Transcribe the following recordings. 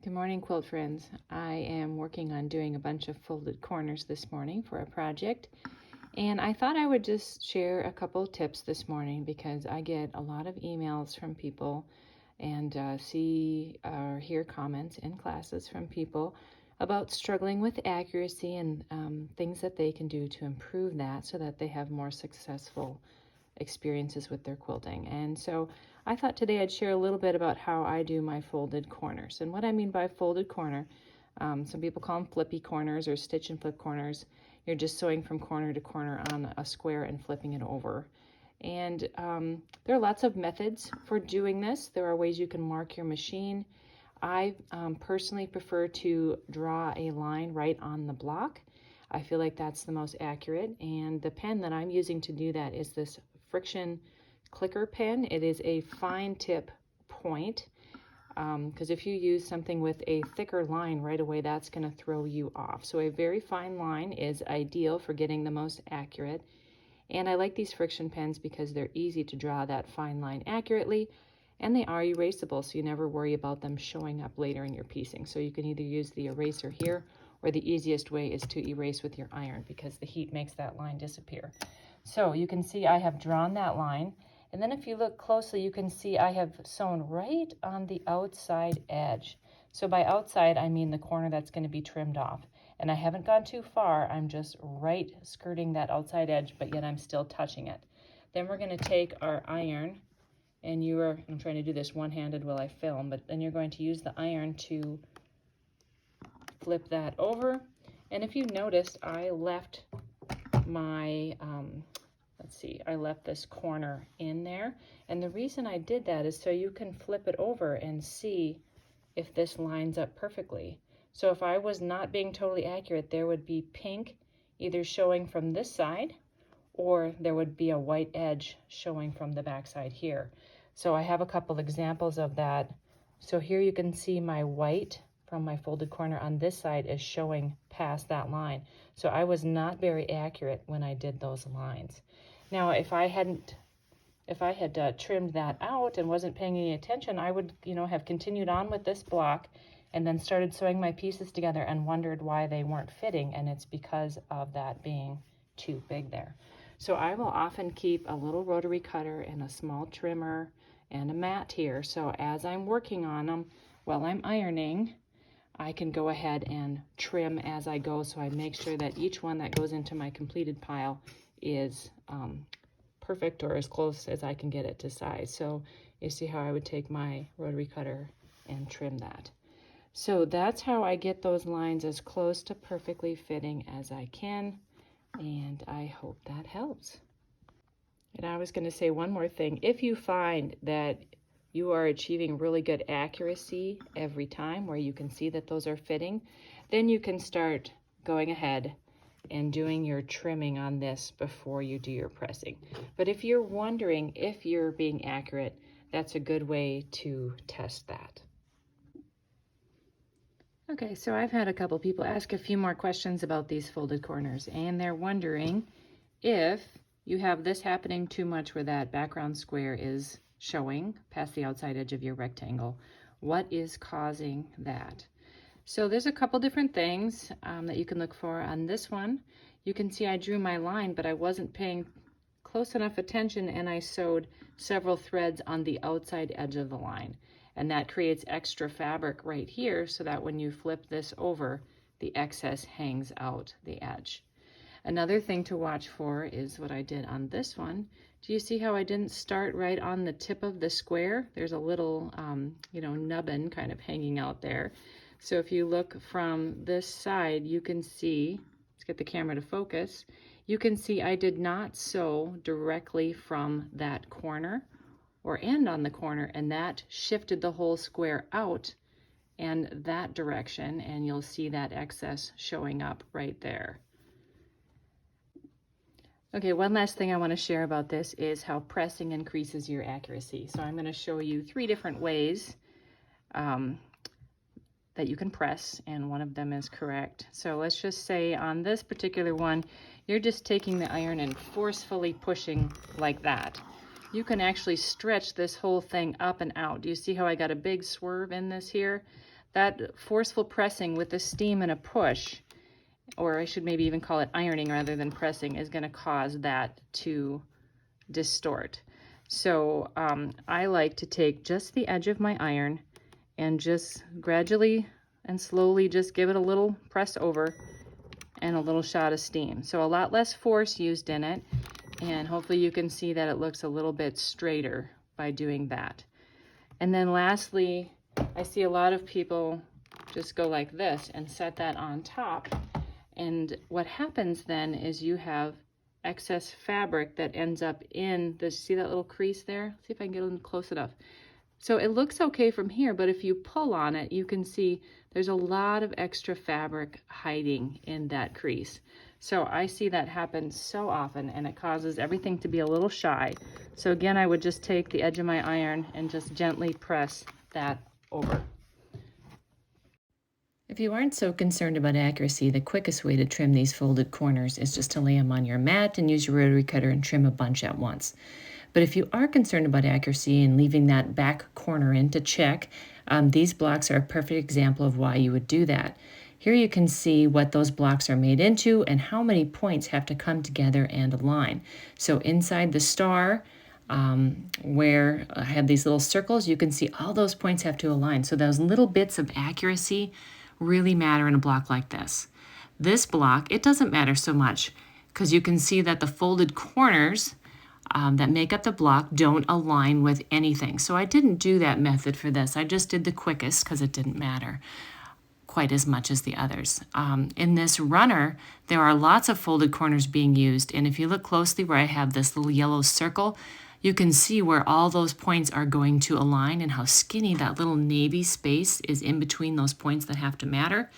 Good morning, quilt friends. I am working on doing a bunch of folded corners this morning for a project, and I thought I would just share a couple tips this morning because I get a lot of emails from people and see or hear comments in classes from people about struggling with accuracy and things that they can do to improve that so that they have more successful experiences with their quilting. And so I thought today I'd share a little bit about how I do my folded corners. And what I mean by folded corner, some people call them flippy corners or stitch and flip corners. You're just sewing from corner to corner on a square and flipping it over. And there are lots of methods for doing this. There are ways you can mark your machine. I personally prefer to draw a line right on the block. I feel like that's the most accurate, and the pen that I'm using to do that is this Friction clicker pen. It is a fine tip point, because if you use something with a thicker line right away, that's going to throw you off. So a very fine line is ideal for getting the most accurate. And I like these Friction pens because they're easy to draw that fine line accurately, and they are erasable, so you never worry about them showing up later in your piecing. So you can either use the eraser here, or the easiest way is to erase with your iron because the heat makes that line disappear. So you can see I have drawn that line, and then if you look closely, you can see I have sewn right on the outside edge. So by outside, I mean the corner that's going to be trimmed off. And I haven't gone too far, I'm just right skirting that outside edge, but yet I'm still touching it. Then we're going to take our iron, and I'm trying to do this one-handed while I film, but then you're going to use the iron to flip that over. And if you noticed, I left my, I left this corner in there. And the reason I did that is so you can flip it over and see if this lines up perfectly. So if I was not being totally accurate, there would be pink either showing from this side, or there would be a white edge showing from the back side here. So I have a couple examples of that. So here you can see my white from my folded corner on this side is showing past that line. So I was not very accurate when I did those lines. Now, if I had trimmed that out and wasn't paying any attention, I would, have continued on with this block and then started sewing my pieces together and wondered why they weren't fitting, and it's because of that being too big there. So I will often keep a little rotary cutter and a small trimmer and a mat here. So as I'm working on them while I'm ironing, I can go ahead and trim as I go, so I make sure that each one that goes into my completed pile is perfect or as close as I can get it to size. So you see how I would take my rotary cutter and trim that. So that's how I get those lines as close to perfectly fitting as I can, and I hope that helps. And I was going to say one more thing. If you find that you are achieving really good accuracy every time where you can see that those are fitting, then you can start going ahead and doing your trimming on this before you do your pressing. But if you're wondering if you're being accurate, that's a good way to test that. Okay, so I've had a couple people ask a few more questions about these folded corners, and they're wondering if you have this happening too much where that background square is showing past the outside edge of your rectangle. What is causing that? So there's a couple different things that you can look for. On this one, you can see I drew my line, but I wasn't paying close enough attention, and I sewed several threads on the outside edge of the line. And that creates extra fabric right here so that when you flip this over, the excess hangs out the edge. Another thing to watch for is what I did on this one. Do you see how I didn't start right on the tip of the square? There's a little, nubbin kind of hanging out there. So if you look from this side, you can see, let's get the camera to focus, you can see I did not sew directly from that corner or end on the corner, and that shifted the whole square out and that direction, and you'll see that excess showing up right there. Okay, one last thing I want to share about this is how pressing increases your accuracy. So I'm going to show you 3 different ways that you can press, and one of them is correct. So let's just say on this particular one, you're just taking the iron and forcefully pushing like that. You can actually stretch this whole thing up and out. Do you see how I got a big swerve in this here? that forceful pressing with a steam and a push, or I should maybe even call it ironing rather than pressing, is going to cause that to distort. So I like to take just the edge of my iron and just gradually and slowly just give it a little press over and a little shot of steam. So a lot less force used in it, and hopefully you can see that it looks a little bit straighter by doing that. And then lastly, I see a lot of people just go like this and set that on top. And what happens then is you have excess fabric that ends up in the, see that little crease there? See if I can get a little close enough. So it looks okay from here, but if you pull on it, you can see there's a lot of extra fabric hiding in that crease. So I see that happen so often, and it causes everything to be a little shy. So again, I would just take the edge of my iron and just gently press that over. If you aren't so concerned about accuracy, the quickest way to trim these folded corners is just to lay them on your mat and use your rotary cutter and trim a bunch at once. But if you are concerned about accuracy and leaving that back corner in to check, these blocks are a perfect example of why you would do that. Here you can see what those blocks are made into and how many points have to come together and align. So inside the star, where I have these little circles, you can see all those points have to align. So those little bits of accuracy really matter in a block like this. This block, it doesn't matter so much because you can see that the folded corners that make up the block don't align with anything. So I didn't do that method for this. I just did the quickest because it didn't matter quite as much as the others. In this runner, there are lots of folded corners being used, and if you look closely where I have this little yellow circle, you can see where all those points are going to align and how skinny that little navy space is in between those points that have to matter.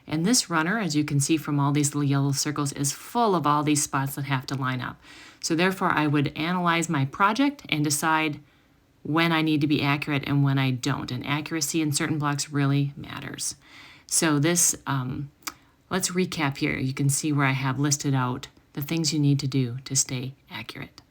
And this runner, as you can see from all these little yellow circles, is full of all these spots that have to line up. So therefore, I would analyze my project and decide when I need to be accurate and when I don't. And accuracy in certain blocks really matters. So this, let's recap here. You can see where I have listed out the things you need to do to stay accurate.